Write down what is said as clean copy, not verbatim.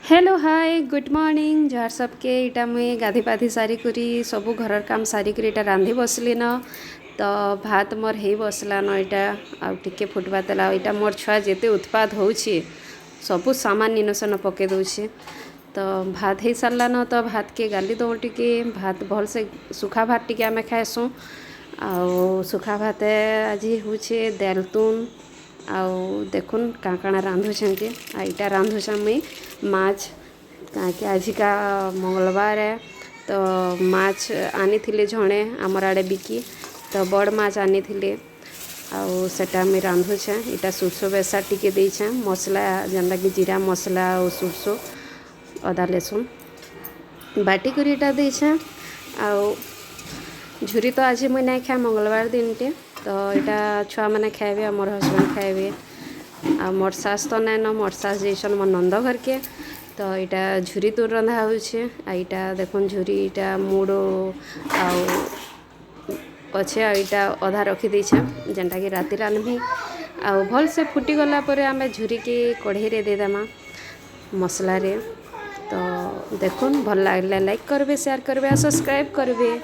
Hello hi good morning जहाँ सबके इटा मुई गाधी पाधी सारिकी सब घर काम सारिकी इटा रांधि बसली न तो भात मोर हो बसला न इटा आउ टिके फुटवा तेला इटा मोर छुआ जेते उत्पाद होउछि सबु सामान निनसन पके दउछि तो भात हो सारा न तो भात के गाली दो टिके भात भल से सुखा भात टिके आमे खाएसुँ आउ सुखा भात आज होउछि देलतुन आउ देखुन काँ काଣା रांधुछन के इटा रांधुछन मुई माछ कि आजिका मंगलवार है तो माछ आनी थिले जणे आमर आड़े बिकी तो बड़ माछ आनी थिले आउ सेटा मुई रांधुछे इटा सुरसो बेसा टिके देइछे मसला जेनता कि जीरा मसला और सुरसो अदा लहसुन बाटी करी इटा देइछे आउ झुरी तो आज मुई नहीं खाए मंगलवार दिन टे तो इटा छुआ मैंने खाइबे मोर हस्बैंड खाइबे आ मोर सास तो नाइन मोर सास जैसन मोर नंद घर के तो इटा झुरी तो रंधा होछे आ इटा देखुन झुरी इटा मुड़ो आउ अच्छे इटा अधा रखी देछे जेनटा कि राति रांधबी आउ भल से फुटी गला परे आमे झुरी के कढ़ई रे दे देमा मसला रे तो देखुन भल लागले लाइक करबे शेयर करबे आ सब्सक्राइब करबे।